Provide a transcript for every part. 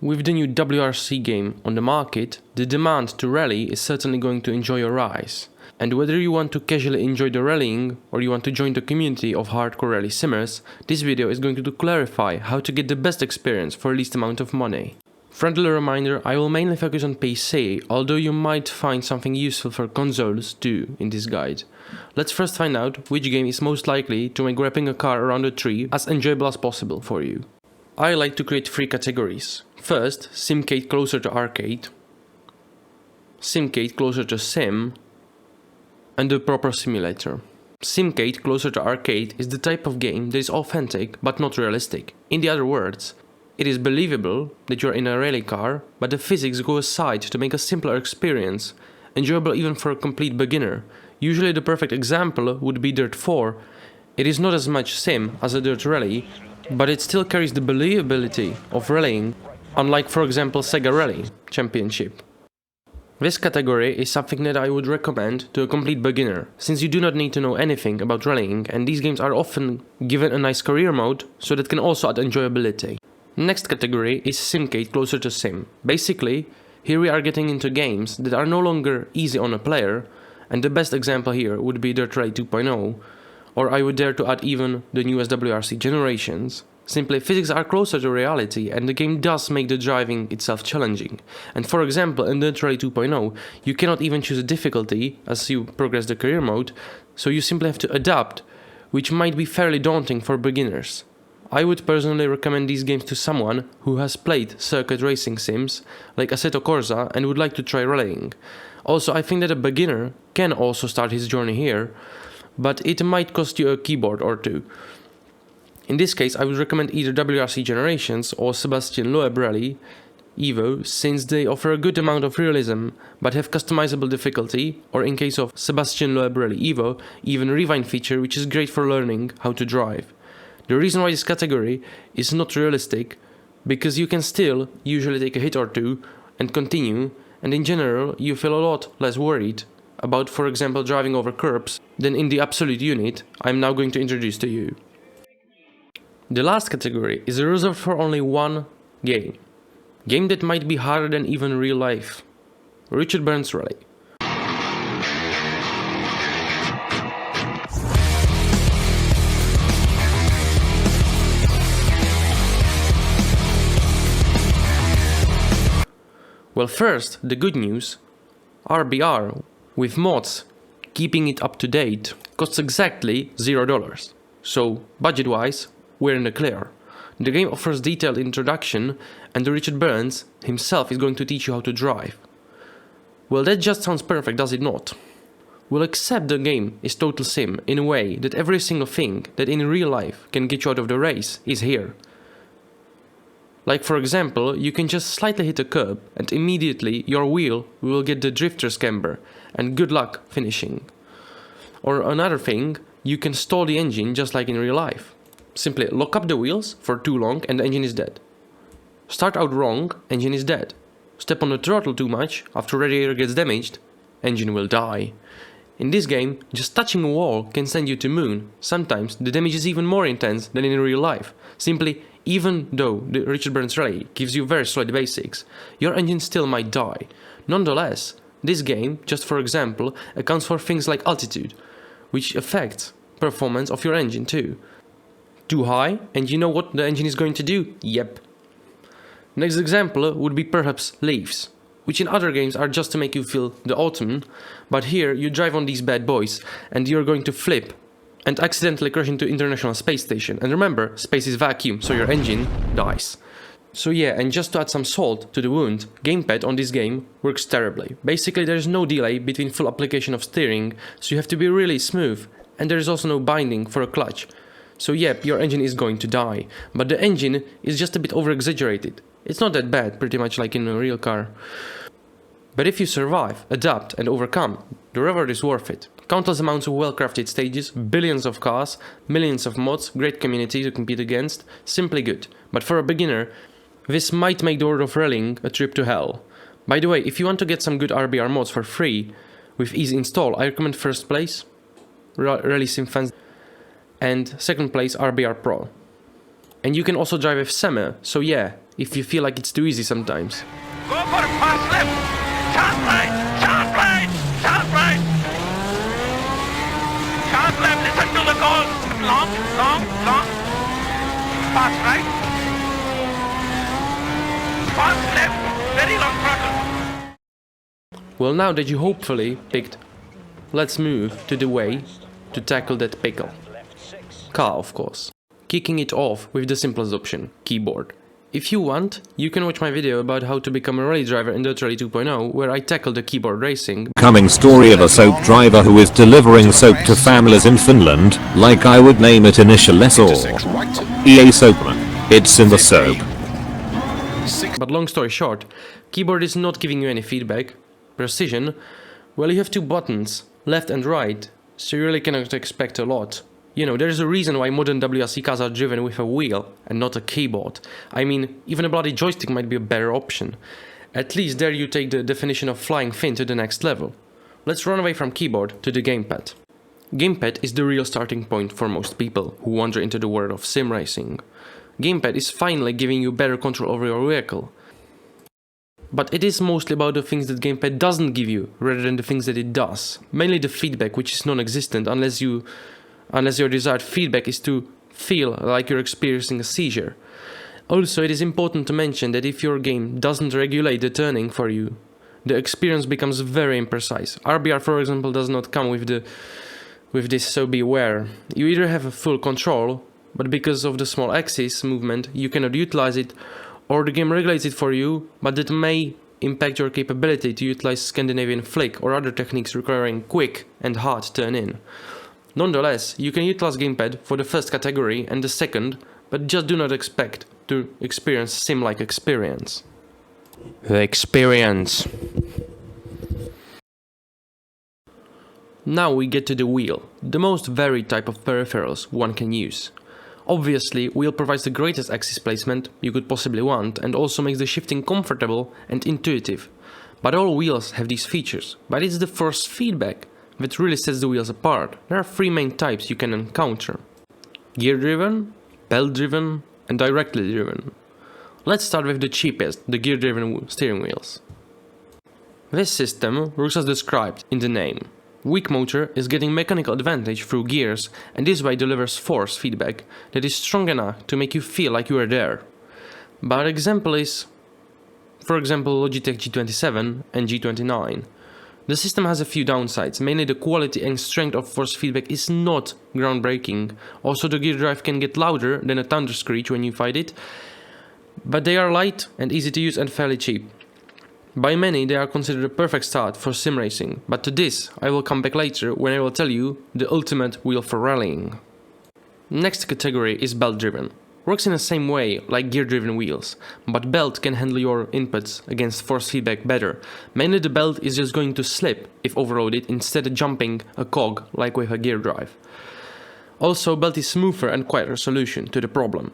With the new WRC game on the market, the demand to rally is certainly going to enjoy a rise. And whether you want to casually enjoy the rallying or you want to join the community of hardcore rally simmers, this video is going to clarify how to get the best experience for least amount of money. Friendly reminder, I will mainly focus on PC, although you might find something useful for consoles too in this guide. Let's first find out which game is most likely to make wrapping a car around a tree as enjoyable as possible for you. I like to create 3 categories. First, Simcade closer to arcade, Simcade closer to sim, and the proper simulator. Simcade closer to arcade is the type of game that is authentic but not realistic. In the other words, it is believable that you're in a rally car, but the physics go aside to make a simpler experience, enjoyable even for a complete beginner. Usually the perfect example would be Dirt 4. It is not as much sim as a Dirt Rally, but it still carries the believability of rallying, unlike for example Sega Rally Championship. This category is something that I would recommend to a complete beginner, since you do not need to know anything about rallying, and these games are often given a nice career mode, so that can also add enjoyability. Next category is Simcade closer to sim. Basically, here we are getting into games that are no longer easy on a player, and the best example here would be Dirt Rally 2.0, or I would dare to add even the newest WRC generations. Simply, physics are closer to reality and the game does make the driving itself challenging. And for example, in Dirt Rally 2.0, you cannot even choose a difficulty as you progress the career mode, so you simply have to adapt, which might be fairly daunting for beginners. I would personally recommend these games to someone who has played circuit racing sims like Assetto Corsa and would like to try rallying. Also, I think that a beginner can also start his journey here, but it might cost you a keyboard or two. In this case, I would recommend either WRC Generations or Sebastian Loeb Rally Evo, since they offer a good amount of realism but have customizable difficulty, or in case of Sebastian Loeb Rally Evo, even rewind feature, which is great for learning how to drive. The reason why this category is not realistic, because you can still usually take a hit or two and continue, and in general you feel a lot less worried about, for example, driving over curbs than in the absolute unit I'm now going to introduce to you. The last category is reserved for only one game. Game that might be harder than even real life. Richard Burns Rally. Well, first, the good news. RBR, with mods, keeping it up to date, costs exactly $0. So, budget-wise, we're in the clear. The game offers detailed introduction, and Richard Burns himself is going to teach you how to drive. Well, that just sounds perfect, does it not? Well, except the game is total sim in a way that every single thing that in real life can get you out of the race is here. Like for example, you can just slightly hit a curb and immediately your wheel will get the drifter's camber, and good luck finishing. Or another thing, you can stall the engine just like in real life. Simply lock up the wheels for too long and the engine is dead. Start out wrong, engine is dead. Step on the throttle too much, after radiator gets damaged, engine will die. In this game, just touching a wall can send you to moon. Sometimes the damage is even more intense than in real life. Simply, even though the Richard Burns Rally gives you very solid basics, your engine still might die. Nonetheless, this game, just for example, accounts for things like altitude, which affects performance of your engine too. Too high, and you know what the engine is going to do? Yep. Next example would be perhaps leaves, which in other games are just to make you feel the autumn, but here you drive on these bad boys and you're going to flip and accidentally crash into International Space Station. And remember, space is vacuum, so your engine dies. So yeah, and just to add some salt to the wound, gamepad on this game works terribly. Basically there is no delay between full application of steering, so you have to be really smooth, and there is also no binding for a clutch. So yep, your engine is going to die, but the engine is just a bit over-exaggerated. It's not that bad, pretty much like in a real car. But if you survive, adapt and overcome, the reward is worth it. Countless amounts of well-crafted stages, billions of cars, millions of mods, great community to compete against, simply good. But for a beginner, this might make the world of rallying a trip to hell. By the way, if you want to get some good RBR mods for free, with easy install, I recommend first place, Rally Sim Fans, and second place RBR Pro. And you can also drive with semi, so yeah, if you feel like it's too easy sometimes. Go for it, pass left! Sharp right! Sharp right! Sharp right! Sharp left, listen to the call! Long, long, long! Pass right! Pass left! Very long throttle! Well, now that you hopefully picked, let's move to the way to tackle that pickle. Car, of course. Kicking it off with the simplest option, keyboard. If you want, you can watch my video about how to become a rally driver in Dirt Rally 2.0, where I tackle the keyboard racing. Coming story of a soap driver who is delivering soap to families in Finland, like I would name it initial or EA Soapman. It's in the soap. But long story short, keyboard is not giving you any feedback. Precision, well, you have two buttons, left and right, so you really cannot expect a lot. You know, there's a reason why modern WRC cars are driven with a wheel and not a keyboard. I mean, even a bloody joystick might be a better option. At least there you take the definition of flying fin to the next level. Let's run away from keyboard to the gamepad. Gamepad is the real starting point for most people who wander into the world of sim racing. Gamepad is finally giving you better control over your vehicle. But it is mostly about the things that gamepad doesn't give you, rather than the things that it does. Mainly the feedback, which is non-existent unless your desired feedback is to feel like you're experiencing a seizure. Also, it is important to mention that if your game doesn't regulate the turning for you, the experience becomes very imprecise. RBR, for example, does not come with this, so be aware. You either have a full control, but because of the small axis movement, you cannot utilize it, or the game regulates it for you, but that may impact your capability to utilize Scandinavian flick or other techniques requiring quick and hard turn-in. Nonetheless, you can utilize gamepad for the first category and the second, but just do not expect to experience sim-like experience. The experience. Now we get to the wheel, the most varied type of peripherals one can use. Obviously, wheel provides the greatest axis placement you could possibly want and also makes the shifting comfortable and intuitive. But all wheels have these features, but it's the force feedback that really sets the wheels apart. There are three main types you can encounter: gear-driven, belt-driven, and directly driven. Let's start with the cheapest, the gear-driven steering wheels. This system works as described in the name. Weak motor is getting mechanical advantage through gears and this way delivers force feedback that is strong enough to make you feel like you are there. But example is, for example, Logitech G27 and G29. The system has a few downsides, mainly the quality and strength of force feedback is not groundbreaking. Also, the gear drive can get louder than a thunder screech when you fight it, but they are light and easy to use and fairly cheap. By many, they are considered a perfect start for sim racing, but to this I will come back later when I will tell you the ultimate wheel for rallying. Next category is belt driven. Works in the same way like gear driven wheels, but belt can handle your inputs against force feedback better. Mainly the belt is just going to slip if overloaded instead of jumping a cog like with a gear drive. Also, belt is smoother and quieter solution to the problem,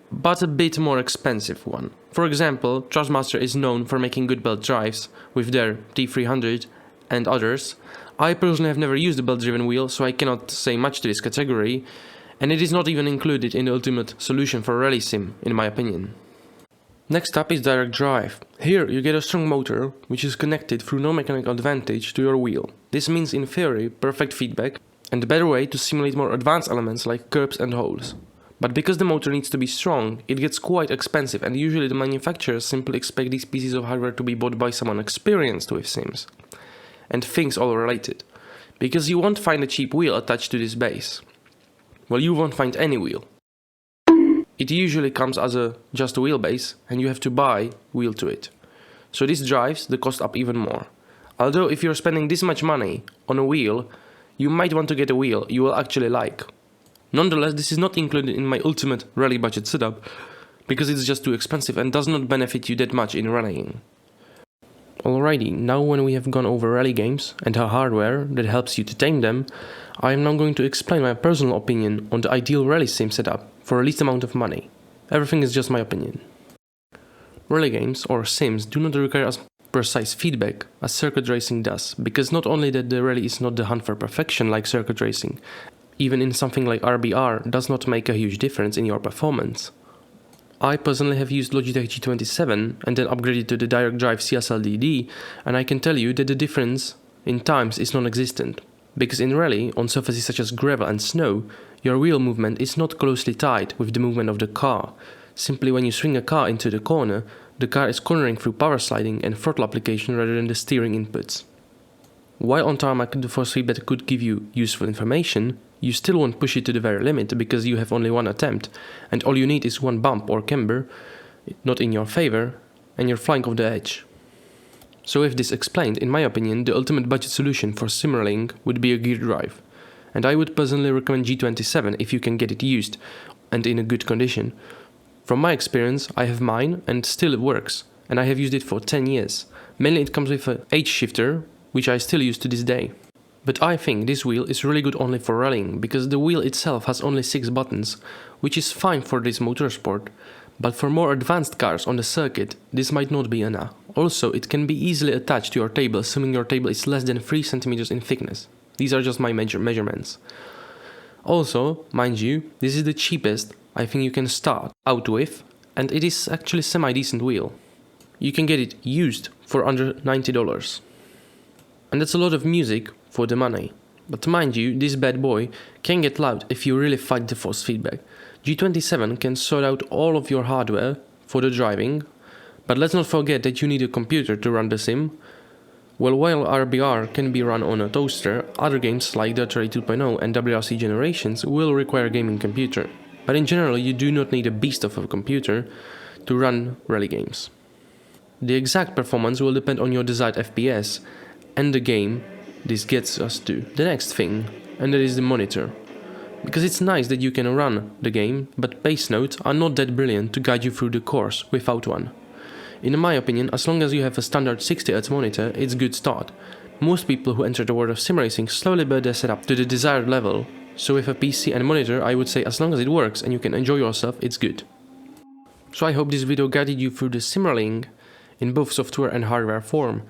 but a bit more expensive one. For example, Thrustmaster is known for making good belt drives with their T300 and others. I personally have never used a belt driven wheel, so I cannot say much to this category, and it is not even included in the ultimate solution for rally sim, in my opinion. Next up is direct drive. Here you get a strong motor, which is connected through no mechanical advantage to your wheel. This means in theory perfect feedback and a better way to simulate more advanced elements like curbs and holes. But because the motor needs to be strong, it gets quite expensive and usually the manufacturers simply expect these pieces of hardware to be bought by someone experienced with sims. And things all related. Because you won't find a cheap wheel attached to this base. Well, you won't find any wheel. It usually comes as just a wheelbase and you have to buy wheel to it. So this drives the cost up even more. Although if you're spending this much money on a wheel, you might want to get a wheel you will actually like. Nonetheless, this is not included in my ultimate rally budget setup because it's just too expensive and does not benefit you that much in rallying. Alrighty, now when we have gone over rally games and the hardware that helps you to tame them, I am now going to explain my personal opinion on the ideal rally sim setup for the least amount of money. Everything is just my opinion. Rally games or sims do not require as precise feedback as circuit racing does, because not only that the rally is not the hunt for perfection like circuit racing, even in something like RBR does not make a huge difference in your performance. I personally have used Logitech G27 and then upgraded to the Direct Drive CSL-DD, and I can tell you that the difference in times is non-existent. Because in rally, on surfaces such as gravel and snow, your wheel movement is not closely tied with the movement of the car. Simply when you swing a car into the corner, the car is cornering through power sliding and throttle application rather than the steering inputs. While on tarmac the force feedback could give you useful information, you still won't push it to the very limit because you have only one attempt, and all you need is one bump or camber, not in your favor, and you're flying off the edge. So with this explained, in my opinion, the ultimate budget solution for sim rallying would be a gear drive. And I would personally recommend G27 if you can get it used and in a good condition. From my experience, I have mine and still it works, and I have used it for 10 years. Mainly it comes with an H shifter, which I still use to this day. But I think this wheel is really good only for rallying, because the wheel itself has only 6 buttons, which is fine for this motorsport. But for more advanced cars on the circuit, this might not be enough. Also, it can be easily attached to your table, assuming your table is less than 3 cm in thickness. These are just my measurements. Also, mind you, this is the cheapest I think you can start out with, and it is actually semi-decent wheel. You can get it used for under $90. And that's a lot of music for the money. But mind you, this bad boy can get loud if you really fight the force feedback. G27 can sort out all of your hardware for the driving, but let's not forget that you need a computer to run the sim. Well, while RBR can be run on a toaster, other games like Dirt Rally 2.0 and WRC Generations will require a gaming computer. But in general, you do not need a beast of a computer to run rally games. The exact performance will depend on your desired FPS and the game this gets us to. The next thing, and that is the monitor. Because it's nice that you can run the game, but pace notes are not that brilliant to guide you through the course without one. In my opinion, as long as you have a standard 60Hz monitor, it's a good start. Most people who enter the world of sim racing slowly build their setup to the desired level, so with a PC and monitor I would say as long as it works and you can enjoy yourself, it's good. So I hope this video guided you through the sim rallying in both software and hardware form,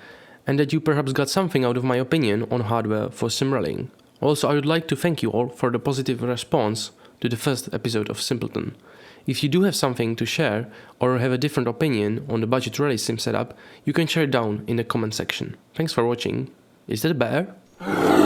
and that you perhaps got something out of my opinion on hardware for sim rallying. Also, I would like to thank you all for the positive response to the first episode of Simpleton. If you do have something to share or have a different opinion on the budget rally sim setup, you can share it down in the comment section. Thanks for watching. Is that better?